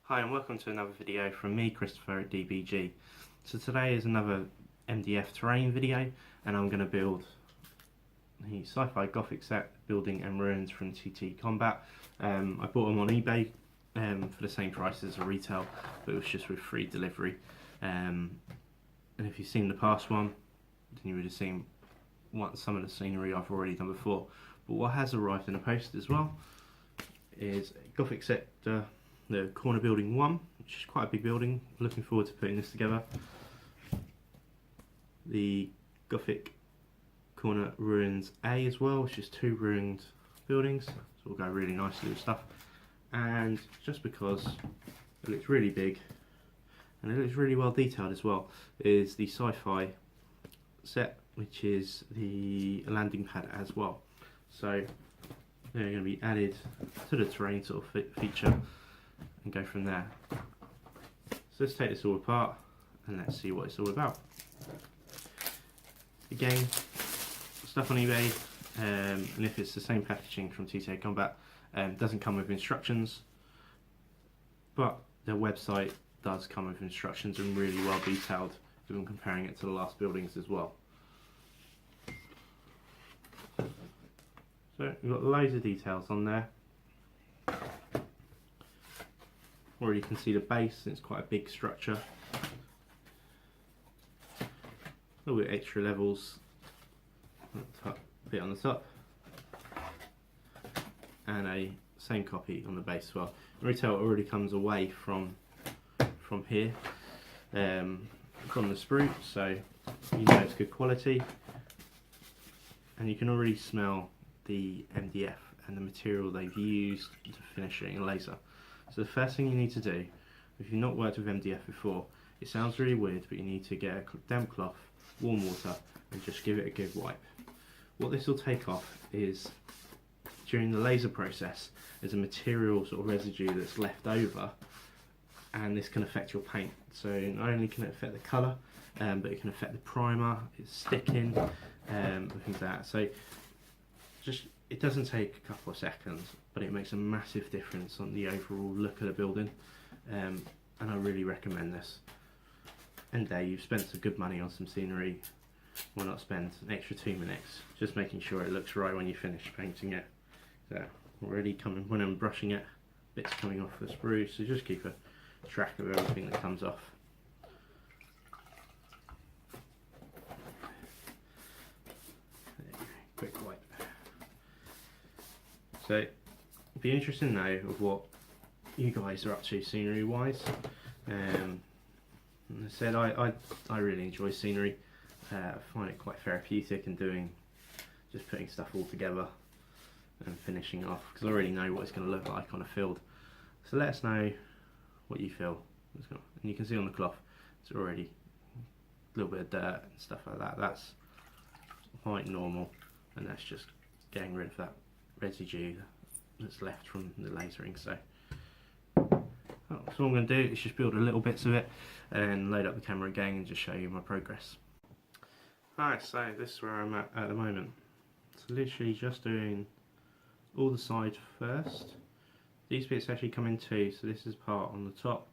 Hi and welcome to another video from me, Christopher at DBG. So today is another MDF terrain video and I'm going to build the Sci-Fi Gothic set Building and Ruins from TT Combat. I bought them on eBay for the same price as a retail, but it was just with free delivery. And if you've seen the past one, then you would have seen some of the scenery I've already done before. But what has arrived in the post as well is Gothic Sector, the Corner Building 1, which is quite a big building. Looking forward to putting this together. The Gothic Corner Ruins A as well, which is 2 ruined buildings, so it'll go really nicely with stuff. And just because it looks really big and it looks really well detailed as well, is the Sci-Fi set, which is the landing pad as well. So they're going to be added to the terrain sort of feature and go from there. So let's take this all apart and let's see what it's all about. Again, stuff on eBay, and if it's the same packaging from TTA Combat, doesn't come with instructions, but their website does come with instructions and really well detailed, even comparing it to the last buildings as well. So we've got loads of details on there. Already you can see the base, it's quite a big structure. A little bit extra levels, a bit on the top, and a same copy on the base as well. Retail already comes away from here, from the sprue, so you know it's good quality, and you can already smell the MDF and the material they've used to finish it in laser. So the first thing you need to do, if you've not worked with MDF before, it sounds really weird, but you need to get a damp cloth, warm water, and just give it a good wipe. What this will take off is, during the laser process, there's a material sort of residue that's left over, and this can affect your paint. So not only can it affect the colour, but it can affect the primer, it's sticking, and things like that. So it doesn't take a couple of seconds, but it makes a massive difference on the overall look of the building, and I really recommend this. And there, you've spent some good money on some scenery. Why not spend an extra 2 minutes just making sure it looks right when you finish painting it. So already when I'm brushing it, bits coming off the sprue, so just keep a track of everything that comes off. Quick wipe. So it'd be interesting to know of what you guys are up to scenery wise. As I said, I really enjoy scenery. I find it quite therapeutic and just putting stuff all together and finishing off, because I already know what it's going to look like on a field. So let us know what you feel. And you can see on the cloth it's already a little bit of dirt and stuff like that. That's quite normal, and that's just getting rid of that residue that's left from the lasering. So all I'm going to do is just build a little bits of it and load up the camera again and just show you my progress. Alright, so this is where I'm at the moment. So literally just doing all the sides first. These bits actually come in two, so this is part on the top,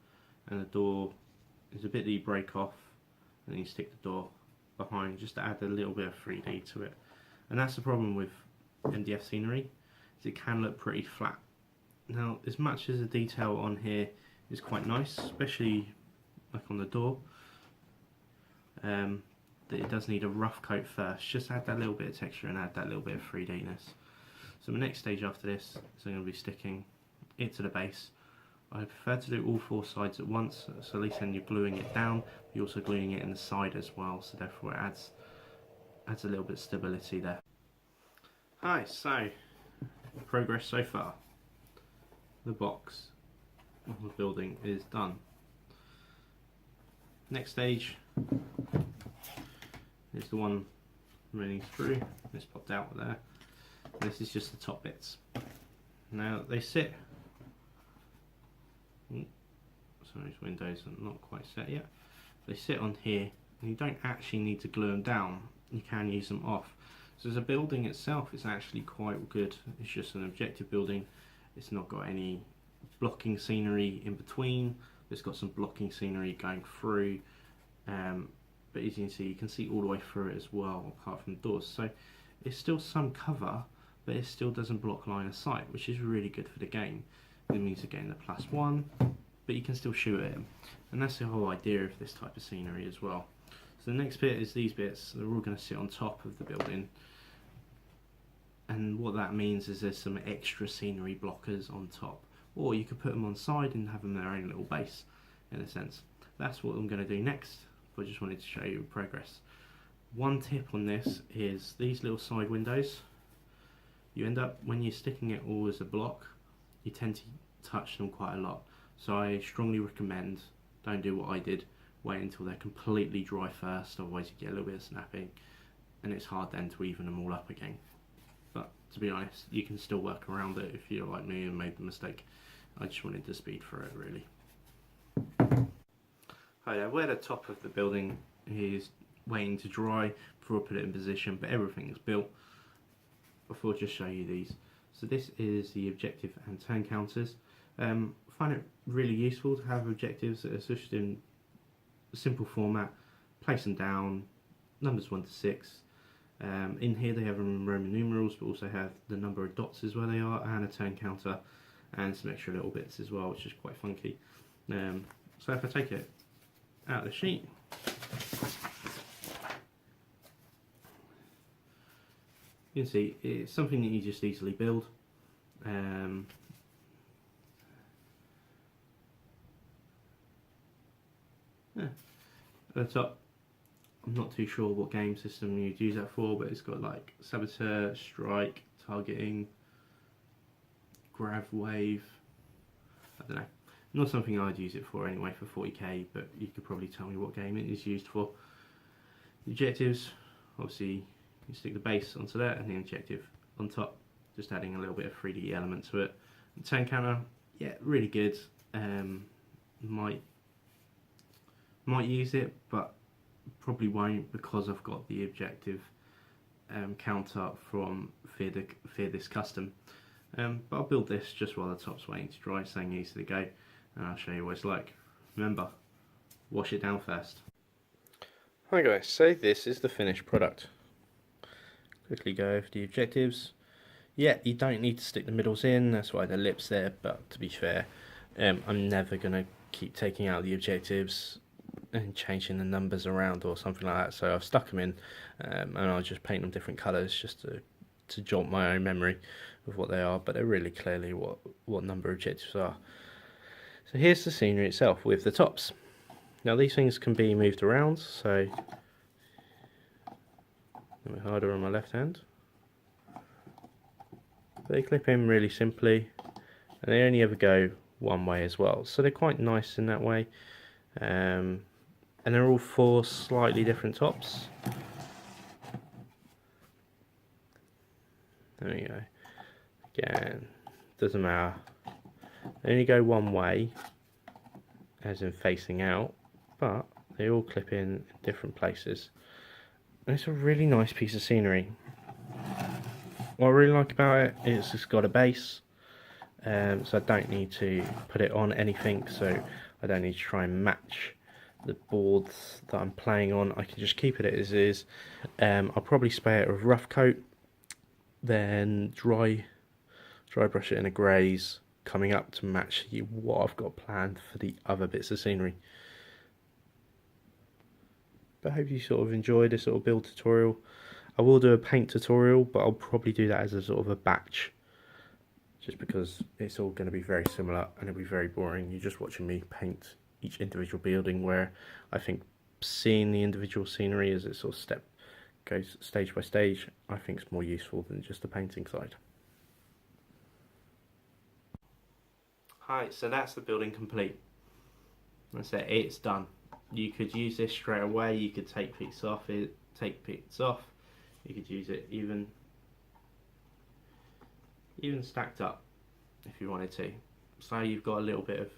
and the door is a bit that you break off and then you stick the door behind just to add a little bit of 3D to it. And that's the problem with MDF scenery, is it can look pretty flat. Now, as much as the detail on here is quite nice, especially like on the door, that it does need a rough coat first. Just add that little bit of texture and add that little bit of 3D-ness. So my next stage after this is I'm going to be sticking it to the base. I prefer to do all 4 sides at once, so at least then you're gluing it down, but you're also gluing it in the side as well, so therefore it adds a little bit of stability there. Hi, so progress so far. The box of the building is done. Next stage is the one remaining sprue. It's popped out there. This is just the top bits. Now they sit. Some of these windows are not quite set yet. They sit on here, and you don't actually need to glue them down. You can use them off. So as a building itself, it's actually quite good. It's just an objective building. It's not got any blocking scenery in between. It's got some blocking scenery going through, but as you can see all the way through it as well, apart from the doors. So it's still some cover, but it still doesn't block line of sight, which is really good for the game. It means you're getting the +1, but you can still shoot at him. And that's the whole idea of this type of scenery as well. So the next bit is these bits. They're all going to sit on top of the building. And what that means is there's some extra scenery blockers on top. Or you could put them on side and have them their own little base, in a sense. That's what I'm going to do next, but I just wanted to show you progress. One tip on this is these little side windows. You end up, when you're sticking it all as a block, you tend to touch them quite a lot. So I strongly recommend, don't do what I did, wait until they're completely dry first, otherwise you get a little bit of snapping, and it's hard then to even them all up again. But to be honest, you can still work around it if you're like me and made the mistake. I just wanted to speed through it really. Hi there, where the top of the building is waiting to dry before I put it in position, but everything's built. I thought I'd just show you these. So this is the objective and turn counters. I find it really useful to have objectives that are switched in a simple format. Place them down, numbers 1 to 6. In here they have them in Roman numerals, but also have the number of dots is where they are, and a turn counter, and some extra little bits as well, which is quite funky. So if I take it out of the sheet, you can see it's something that you just easily build. Yeah. At the top, I'm not too sure what game system you'd use that for, but it's got like Saboteur, Strike, Targeting, Grav Wave. I don't know. Not something I'd use it for anyway for 40k, but you could probably tell me what game it is used for. The objectives, obviously you stick the base onto that and the objective on top, just adding a little bit of 3D element to it. The turn counter, yeah, really good. Might use it, but probably won't, because I've got the objective counter from Fear This Custom. But I'll build this just while the top's waiting to dry, staying easy to go, and I'll show you what it's like. Remember, wash it down first. Hi guys, so this is the finished product. Quickly go over the objectives. Yeah, you don't need to stick the middles in, that's why the lip's there, but to be fair, I'm never going to keep taking out the objectives and changing the numbers around or something like that, so I've stuck them in, and I'll just paint them different colours just to jog my own memory of what they are, but they're really clearly what number objectives are. So here's the scenery itself with the tops. Now these things can be moved around, so a bit harder on my left hand. They clip in really simply, and they only ever go one way as well, so they're quite nice in that way. And they're all 4 slightly different tops. There we go. Again, doesn't matter. They only go one way, as in facing out, but they all clip in different places. And it's a really nice piece of scenery. What I really like about it is it's got a base, so I don't need to put it on anything, so I don't need to try and match the boards that I'm playing on. I can just keep it as is. I'll probably spray it with rough coat, then dry brush it in a greys, coming up to match what I've got planned for the other bits of scenery. But I hope you sort of enjoyed this little build tutorial. I will do a paint tutorial, but I'll probably do that as a sort of a batch, just because it's all going to be very similar and it'll be very boring. You're just watching me paint each individual building, where I think seeing the individual scenery as it sort of goes stage by stage, I think is more useful than just the painting side. Hi, so that's the building complete. That's it, it's done. You could use this straight away, you could take bits off, you could use it even stacked up if you wanted to. So you've got a little bit of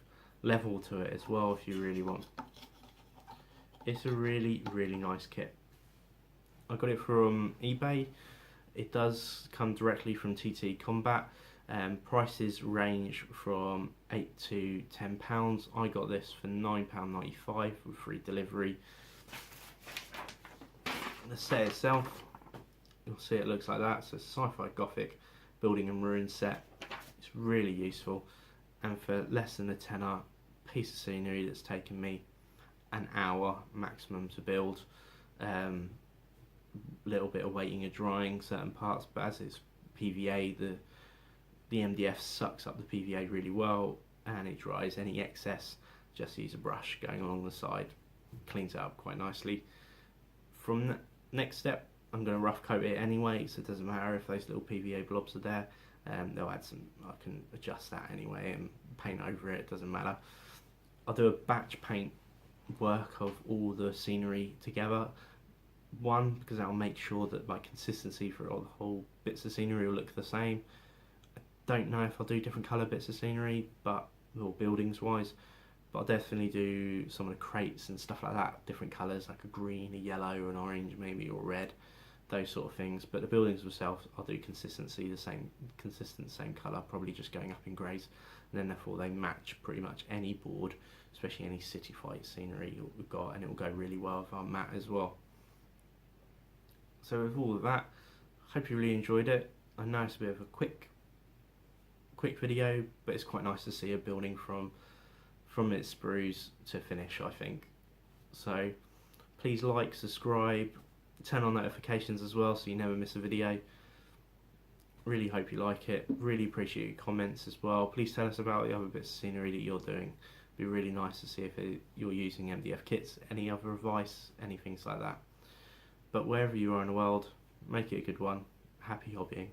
level to it as well if you really want. It's a really nice kit. I got it from eBay. It does come directly from TT Combat. Prices range from £8 to £10. I got this for £9.95 with free delivery. The set itself, you'll see it looks like that. So it's a sci-fi gothic building and ruin set. It's really useful, and for less than a tenner, piece of scenery that's taken me an hour maximum to build. Little bit of waiting and drying certain parts, but as it's PVA, the MDF sucks up the PVA really well, and it dries any excess. Just use a brush going along the side, cleans it up quite nicely. From the next step, I'm going to rough coat it anyway, so it doesn't matter if those little PVA blobs are there. They'll add some, I can adjust that anyway and paint over it, doesn't matter. I'll do a batch paint work of all the scenery together. One, because that'll make sure that my consistency for all the whole bits of scenery will look the same. I don't know if I'll do different colour bits of scenery, but or buildings wise, but I'll definitely do some of the crates and stuff like that, different colours, like a green, a yellow, an orange maybe, or red, those sort of things. But the buildings themselves, I'll do consistency, the same consistent same colour, probably just going up in greys, and then therefore they match pretty much any board, especially any city fight scenery we've got, and it will go really well with our mat as well. So with all of that, I hope you really enjoyed it. I know it's a bit of a quick video, but it's quite nice to see a building from its sprues to finish, I think. So please like, subscribe, turn on notifications as well so you never miss a video. Really hope you like it. Really appreciate your comments as well. Please tell us about the other bits of scenery that you're doing. It'd be really nice to see if you're using MDF kits, any other advice, anything like that. But wherever you are in the world, make it a good one. Happy hobbying.